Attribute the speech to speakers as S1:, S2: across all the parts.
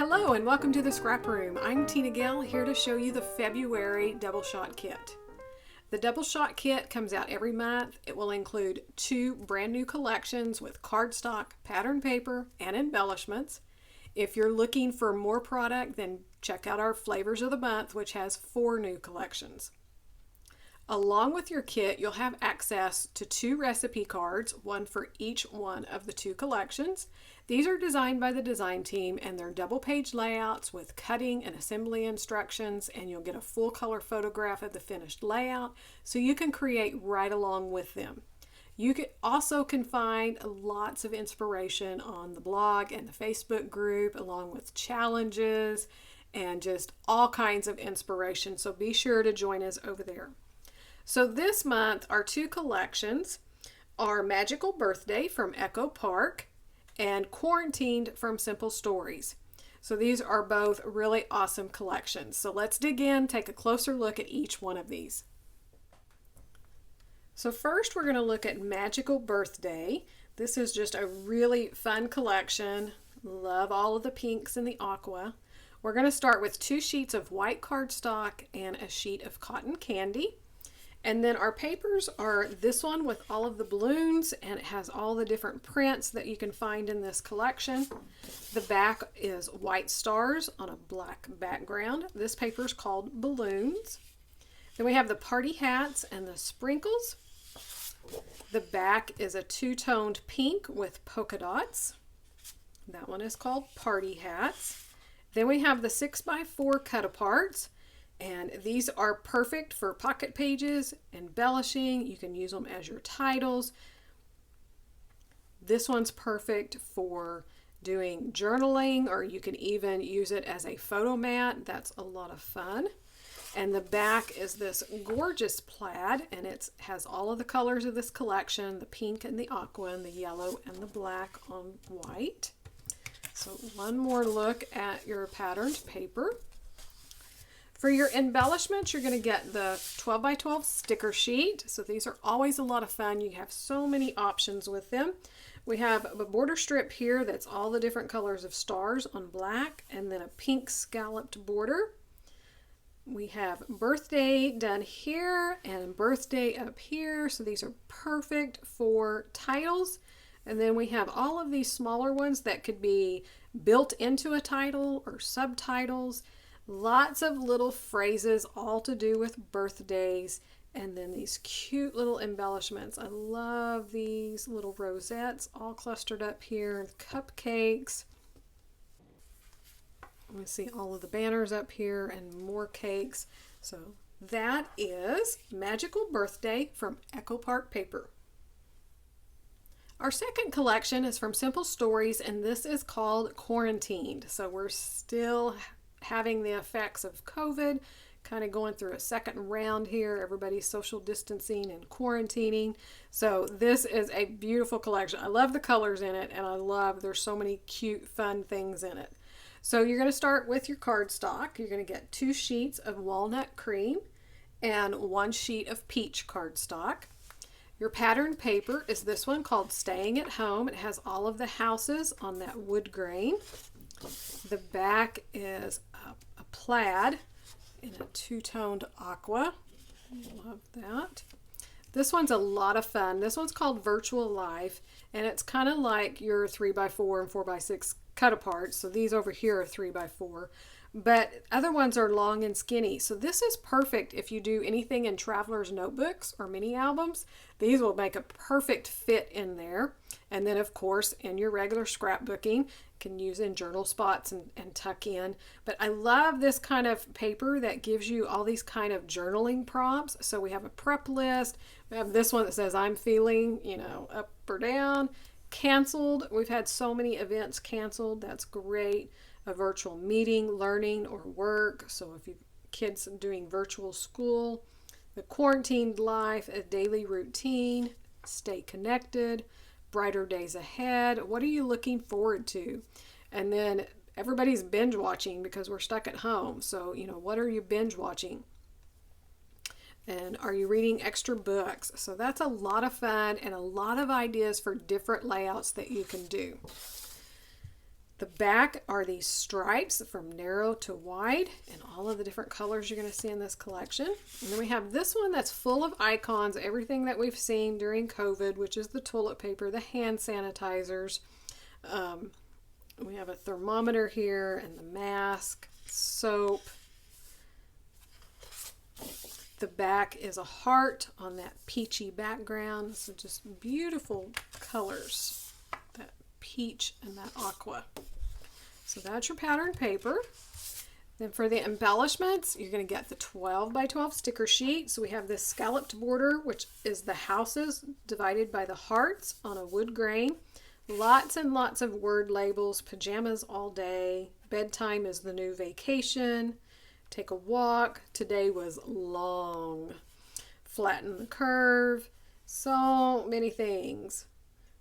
S1: Hello and welcome to the Scrap Room. I'm Tina Gill, here to show you the February Double Shot Kit. The Double Shot Kit comes out every month. It will include 2 brand new collections with cardstock, pattern paper, and embellishments. If you're looking for more product, then check out our Flavors of the Month, which has 4 new collections. Along with your kit, you'll have access to 2 recipe cards, one for each one of the 2 collections. These are designed by the design team and they're double-page layouts with cutting and assembly instructions, and you'll get a full color photograph of the finished layout so you can create right along with them. You also can find lots of inspiration on the blog and the Facebook group, along with challenges and just all kinds of inspiration, so be sure to join us over there. So this month, our 2 collections are Magical Birthday from Echo Park and Quarantined from Simple Stories. So these are both really awesome collections. So let's dig in, take a closer look at each one of these. So first we're going to look at Magical Birthday. This is just a really fun collection. Love all of the pinks and the aqua. We're going to start with 2 sheets of white cardstock and a sheet of cotton candy. And then our papers are this one with all of the balloons, and it has all the different prints that you can find in this collection. The back is white stars on a black background. This paper is called Balloons. Then we have the party hats and the sprinkles. The back is a 2-toned pink with polka dots. That one is called Party Hats. Then we have the 6x4 cut-aparts. And these are perfect for pocket pages, embellishing. You can use them as your titles. This one's perfect for doing journaling, or you can even use it as a photo mat. That's a lot of fun. And the back is this gorgeous plaid, and it has all of the colors of this collection, the pink and the aqua and the yellow and the black on white. So one more look at your patterned paper. For your embellishments, you're going to get the 12x12 sticker sheet. So these are always a lot of fun. You have so many options with them. We have a border strip here that's all the different colors of stars on black, and then a pink scalloped border. We have birthday done here and birthday up here. So these are perfect for titles. And then we have all of these smaller ones that could be built into a title or subtitles. Lots of little phrases all to do with birthdays, and then these cute little embellishments. I love these little rosettes all clustered up here, cupcakes. We see all of the banners up here and more cakes. So that is Magical Birthday from Echo Park Paper. Our second collection is from Simple Stories, and this is called Quarantined. So we're still having the effects of COVID, kind of going through a second round here. Everybody's social distancing and quarantining. So this is a beautiful collection. I love the colors in it, and I love there's so many cute, fun things in it. So you're going to start with your cardstock. You're going to get 2 sheets of walnut cream and 1 sheet of peach cardstock. Your pattern paper is this one called Staying at Home. It has all of the houses on that wood grain. The back is a plaid in a 2-toned aqua. Love that. This one's a lot of fun. This one's called Virtual Life, and it's kind of like your 3x4 and 4x6 cut apart. So these over here are 3x4, but other ones are long and skinny. So this is perfect if you do anything in traveler's notebooks or mini albums. These will make a perfect fit in there. And then of course in your regular scrapbooking, can use in journal spots and tuck in. But I love this kind of paper that gives you all these kind of journaling prompts. So we have a prep list. We have this one that says I'm feeling, up or down. Canceled. We've had so many events canceled. That's great. A virtual meeting, learning, or work. So if you kids doing virtual school, the quarantined life, a daily routine, stay connected, brighter days ahead. What are you looking forward to? And then everybody's binge watching because we're stuck at home. So, what are you binge watching? And are you reading extra books? So that's a lot of fun and a lot of ideas for different layouts that you can do. The back are these stripes from narrow to wide and all of the different colors you're going to see in this collection. And then we have this one that's full of icons, everything that we've seen during COVID, which is the toilet paper, the hand sanitizers. We have a thermometer here and the mask, soap. The back is a heart on that peachy background. So just beautiful colors, that peach and that aqua. So that's your pattern paper. Then for the embellishments, you're going to get the 12 by 12 sticker sheet. So we have this scalloped border, which is the houses divided by the hearts on a wood grain. Lots and lots of word labels, pajamas all day, bedtime is the new vacation, take a walk, today was long, flatten the curve, so many things.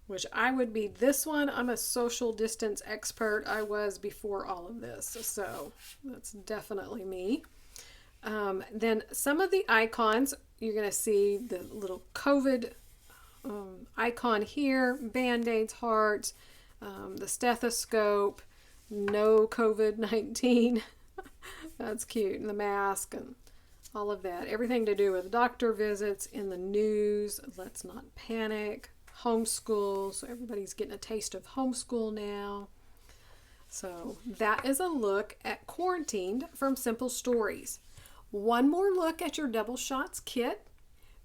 S1: Which I would be this one. I'm a social distance expert. I was before all of this, so that's definitely me. Then some of the icons, you're going to see the little COVID icon here, Band-Aids, hearts, the stethoscope, no COVID-19. That's cute. And the mask and all of that. Everything to do with doctor visits, in the news, let's not panic, homeschool. So everybody's getting a taste of homeschool now. So that is a look at Quarantined from Simple Stories. One more look at your Double Shots kit.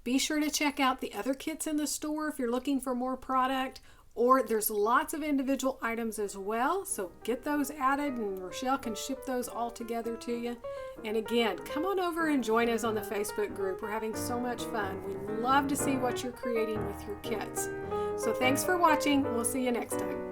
S1: Be sure to check out the other kits in the store if you're looking for more product, or there's lots of individual items as well, so get those added and Rochelle can ship those all together to you. And again, come on over and join us on the Facebook group. We're having so much fun. We love to see what you're creating with your kits. So thanks for watching. We'll see you next time.